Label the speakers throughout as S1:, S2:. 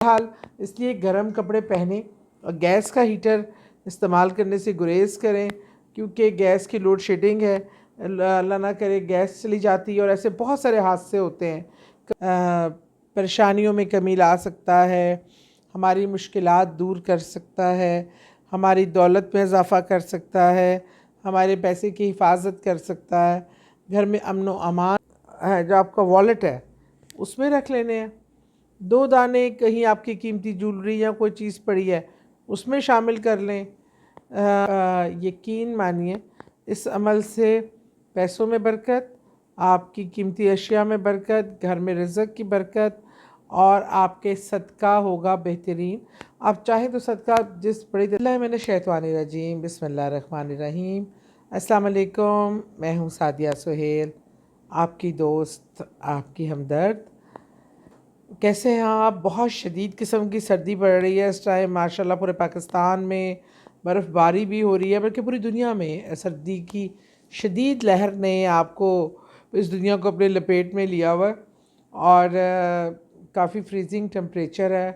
S1: حال اس لیے گرم کپڑے پہنیں اور گیس کا ہیٹر استعمال کرنے سے گریز کریں، کیونکہ گیس کی لوڈ شیڈنگ ہے، اللہ نہ کرے گیس چلی جاتی ہے اور ایسے بہت سارے حادثے ہوتے ہیں۔ پریشانیوں میں کمی لا سکتا ہے، ہماری مشکلات دور کر سکتا ہے، ہماری دولت میں اضافہ کر سکتا ہے، ہمارے پیسے کی حفاظت کر سکتا ہے، گھر میں امن و امان ہے، جو آپ کا والیٹ ہے اس میں رکھ لینے ہیں۔ 2 دانے کہیں آپ کی قیمتی جولری یا کوئی چیز پڑی ہے اس میں شامل کر لیں۔ یقین مانیے اس عمل سے پیسوں میں برکت، آپ کی قیمتی اشیاء میں برکت، گھر میں رزق کی برکت، اور آپ کے صدقہ ہوگا بہترین۔ آپ چاہیں تو صدقہ جس بڑی اللہ من الشیطان الرجیم، بسم اللہ الرحمن الرحیم۔ السلام علیکم، میں ہوں سعدیہ سہیل، آپ کی دوست، آپ کی ہمدرد۔ کیسے ہیں آپ؟ بہت شدید قسم کی سردی پڑ رہی ہے اس ٹائم، ماشاءاللہ پورے پاکستان میں برف باری بھی ہو رہی ہے، بلکہ پوری دنیا میں سردی کی شدید لہر نے آپ کو اس دنیا کو اپنے لپیٹ میں لیا ہوا ہے، اور کافی فریزنگ ٹمپریچر ہے،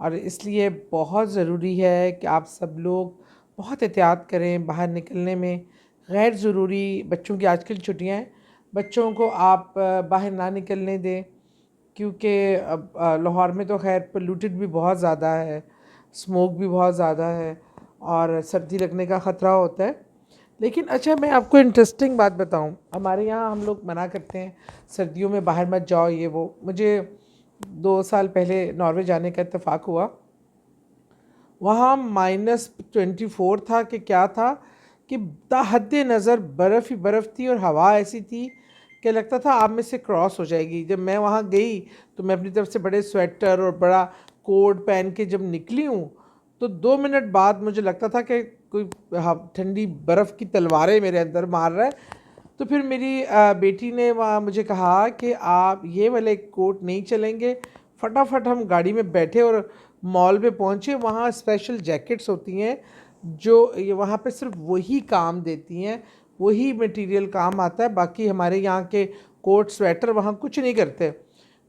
S1: اور اس لیے بہت ضروری ہے کہ آپ سب لوگ بہت احتیاط کریں باہر نکلنے میں۔ غیر ضروری بچوں کی آج کل چھٹیاں ہیں، بچوں کو آپ باہر نہ نکلنے دیں، کیونکہ لاہور میں تو خیر پولیوٹڈ بھی بہت زیادہ ہے، اسموک بھی بہت زیادہ ہے، اور سردی لگنے کا خطرہ ہوتا ہے۔ لیکن اچھا میں آپ کو انٹرسٹنگ بات بتاؤں، ہمارے یہاں ہم لوگ منع کرتے ہیں سردیوں میں باہر مت جاؤ یہ وہ۔ مجھے 2 سال پہلے ناروے جانے کا اتفاق ہوا، وہاں -24 تھا کہ کیا تھا، کہ حد نظر برف ہی برف تھی، اور ہوا ایسی تھی کہ لگتا تھا آپ میں سے کراس ہو جائے گی۔ جب میں وہاں گئی تو میں اپنی طرف سے بڑے سویٹر اور بڑا کوٹ پہن کے جب نکلی ہوں، تو 2 منٹ بعد مجھے لگتا تھا کہ کوئی ٹھنڈی برف کی تلواریں میرے اندر مار رہا ہے۔ تو پھر میری بیٹی نے وہاں مجھے کہا کہ آپ یہ والے کوٹ نہیں چلیں گے۔ فٹافٹ ہم گاڑی میں بیٹھے اور مال پہ پہنچے، وہاں اسپیشل جیکٹس ہوتی ہیں جو وہاں پہ صرف وہی کام دیتی ہیں، وہی میٹیریل کام آتا ہے، باقی ہمارے یہاں کے کوٹ سویٹر وہاں کچھ نہیں کرتے۔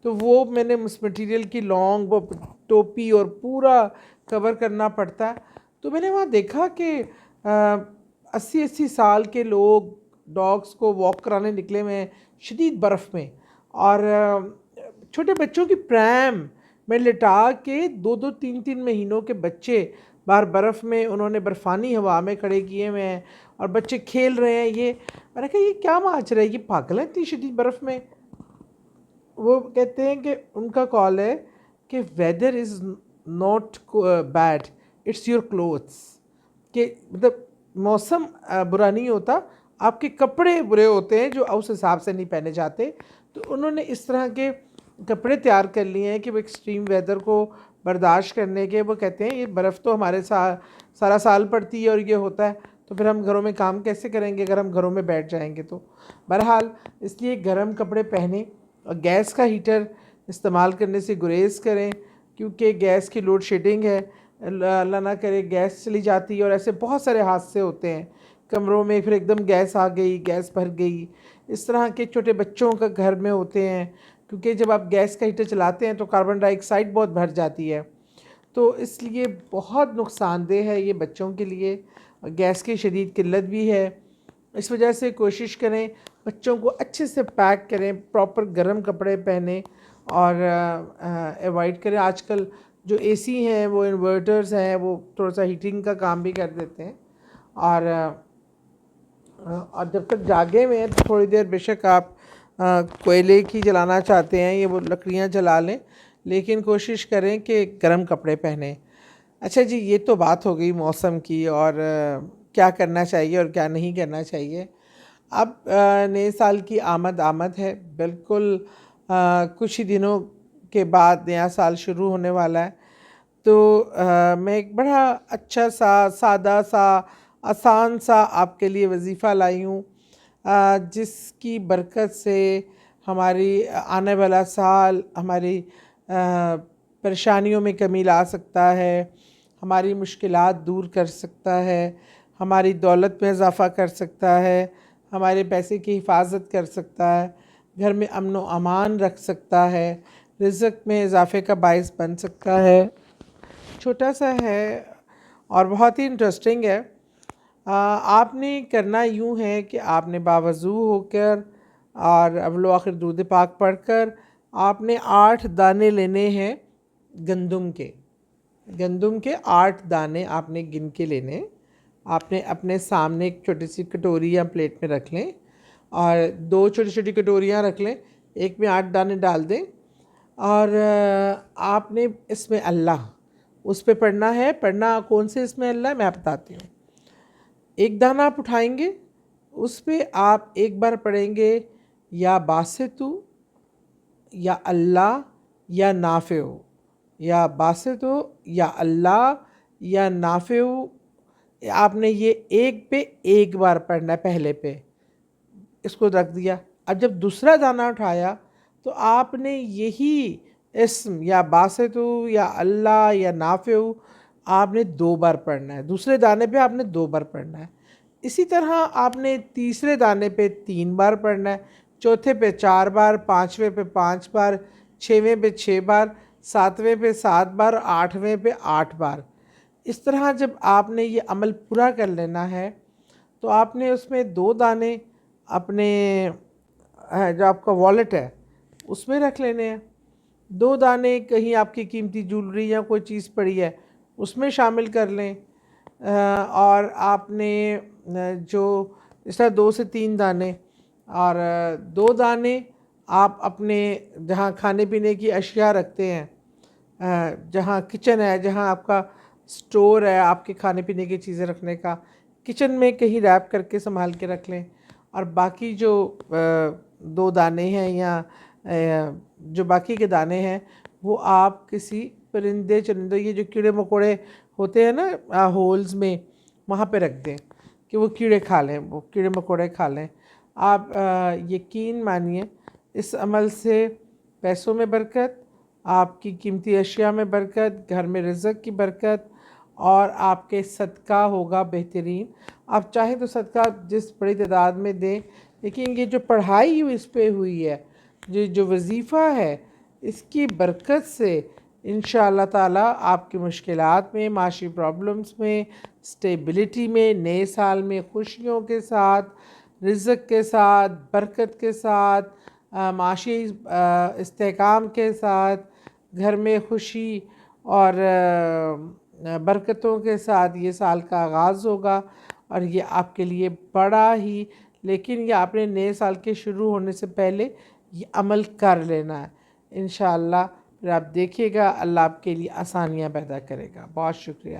S1: تو وہ میں نے اس میٹیریل کی لانگ وہ ٹوپی اور پورا کور کرنا پڑتا ہے۔ تو میں نے وہاں دیکھا کہ 80 سال کے لوگ ڈاگس کو واک کرانے نکلے ہوئے ہیں شدید برف میں، اور چھوٹے بچوں کی پریم میں لٹا کے 2 3 مہینوں کے بچے باہر برف میں انہوں نے برفانی ہوا میں کھڑے کیے ہوئے ہیں، اور بچے کھیل رہے ہیں۔ یہ میں نے کہا یہ کیا ماجرا ہے، یہ پاگل ہے اتنی شدید برف میں؟ وہ کہتے ہیں کہ ان کا کال ہے کہ weather is not bad, it's your clothes, کہ مطلب موسم برا نہیں ہوتا، آپ کے کپڑے برے ہوتے ہیں جو اس حساب سے نہیں پہنے جاتے۔ تو انہوں نے اس طرح کے کپڑے تیار کر لیے ہیں کہ وہ ایکسٹریم ویدر کو برداشت کرنے کے۔ وہ کہتے ہیں یہ برف تو ہمارے سارا سال پڑتی ہے اور یہ ہوتا ہے، تو پھر ہم گھروں میں کام کیسے کریں گے اگر ہم گھروں میں بیٹھ جائیں گے؟ تو بہرحال اس لیے گرم کپڑے پہنیں اور گیس کا ہیٹر استعمال کرنے سے گریز کریں، کیونکہ گیس کی لوڈ شیڈنگ ہے، اللہ نہ کرے گیس چلی جاتی ہے اور ایسے بہت سارے حادثے ہوتے ہیں کمروں میں، پھر ایک دم گیس آ گئی، گیس بھر گئی، اس طرح کے چھوٹے بچوں کا گھر میں ہوتے ہیں، کیونکہ جب آپ گیس کا ہیٹر چلاتے ہیں تو کاربن ڈائی آکسائڈ بہت بھر جاتی ہے، تو اس لیے بہت نقصان دہ ہے یہ بچوں کے لیے۔ گیس کی شدید قلت بھی ہے، اس وجہ سے کوشش کریں بچوں کو اچھے سے پیک کریں، پراپر گرم کپڑے پہنیں، اور ایوائڈ کریں۔ آج کل جو اے سی ہیں وہ انورٹرز ہیں، وہ تھوڑا سا ہیٹنگ کا کام بھی کر دیتے ہیں، اور جب تک جاگے ہوئے ہیں تو تھوڑی دیر بے شک آپ کوئلے کی جلانا چاہتے ہیں، یہ وہ لکڑیاں جلا لیں، لیکن کوشش کریں کہ گرم کپڑے پہنیں۔ اچھا جی، یہ تو بات ہو گئی موسم کی اور کیا کرنا چاہیے اور کیا نہیں کرنا چاہیے۔ اب نئے سال کی آمد ہے، بالکل کچھ ہی دنوں کے بعد نیا سال شروع ہونے والا ہے، تو میں ایک بڑا اچھا سا سادہ سا آسان سا آپ کے لیے وظیفہ لائی ہوں، جس کی برکت سے ہماری آنے والا سال ہماری پریشانیوں میں کمی لا سکتا ہے، ہماری مشکلات دور کر سکتا ہے، ہماری دولت میں اضافہ کر سکتا ہے، ہمارے پیسے کی حفاظت کر سکتا ہے، گھر میں امن و امان رکھ سکتا ہے، رزق میں اضافے کا باعث بن سکتا ہے۔ چھوٹا سا ہے اور بہت ہی انٹرسٹنگ ہے۔ آپ نے کرنا یوں ہے کہ آپ نے باوضو ہو کر اور اول و آخر درود پاک پڑھ کر آپ نے 8 دانے لینے ہیں گندم کے۔ گندم کے 8 دانے آپ نے گن کے لینے۔ آپ نے اپنے سامنے ایک چھوٹی سی کٹوری یا پلیٹ میں رکھ لیں اور 2 چھوٹی چھوٹی کٹوریاں رکھ لیں، ایک میں 8 دانے ڈال دیں اور آپ نے اس میں اللہ اس پہ پڑھنا ہے۔ پڑھنا کون سے اس میں اللہ ہے میں بتاتی ہوں۔ ایک دانہ آپ اٹھائیں گے، اس پہ آپ ایک بار پڑھیں گے یا باسطو یا اللہ یا نافع، یا باسطو یا اللہ یا نافع۔ آپ نے یہ ایک پہ ایک بار پڑھنا ہے، پہلے پہ اس کو رکھ دیا۔ اب جب دوسرا دانہ اٹھایا تو آپ نے یہی اسم یا باسطو یا اللہ یا نافع آپ نے 2 بار پڑھنا ہے، دوسرے دانے پہ آپ نے 2 بار پڑھنا ہے۔ اسی طرح آپ نے تیسرے دانے پہ 3 بار پڑھنا ہے، چوتھے پہ 4 بار، 5ویں پہ 5 بار، 6ویں پہ 6 بار، 7ویں پہ 7 بار، 8ویں پہ 8 بار۔ اس طرح جب آپ نے یہ عمل پورا کر لینا ہے تو آپ نے اس میں 2 دانے اپنے جو آپ کا والیٹ ہے اس میں رکھ لینے ہیں، 2 دانے کہیں آپ کی قیمتی جولری یا کوئی چیز پڑی ہے اس میں شامل کر لیں، اور آپ نے جو اس طرح 2 سے 3 دانے اور 2 دانے آپ اپنے جہاں کھانے پینے کی اشیاء رکھتے ہیں، جہاں کچن ہے، جہاں آپ کا سٹور ہے آپ کے کھانے پینے کی چیزیں رکھنے کا، کچن میں کہیں ریپ کر کے سنبھال کے رکھ لیں۔ اور باقی جو 2 دانے ہیں یا جو باقی کے دانے ہیں وہ آپ کسی پرندے چرندے، یہ جو کیڑے مکوڑے ہوتے ہیں نا ہولز میں، وہاں پہ رکھ دیں کہ وہ کیڑے کھا لیں، وہ کیڑے مکوڑے کھا لیں۔ آپ یقین مانیے اس عمل سے پیسوں میں برکت، آپ کی قیمتی اشیاء میں برکت، گھر میں رزق کی برکت، اور آپ کے صدقہ ہوگا بہترین۔ آپ چاہیں تو صدقہ جس بڑی تعداد میں دیں، لیکن یہ جو پڑھائی اس پہ ہوئی ہے، جو وظیفہ ہے، اس کی برکت سے انشاءاللہ تعالیٰ آپ کی مشکلات میں، معاشی پرابلمز میں، سٹیبلٹی میں، نئے سال میں خوشیوں کے ساتھ، رزق کے ساتھ، برکت کے ساتھ، معاشی استحکام کے ساتھ، گھر میں خوشی اور برکتوں کے ساتھ یہ سال کا آغاز ہوگا۔ اور یہ آپ کے لیے بڑا ہی، لیکن یہ آپ نے نئے سال کے شروع ہونے سے پہلے یہ عمل کر لینا ہے انشاءاللہ۔ پھر آپ دیکھیے گا اللہ آپ کے لیے آسانیاں پیدا کرے گا۔ بہت شکریہ۔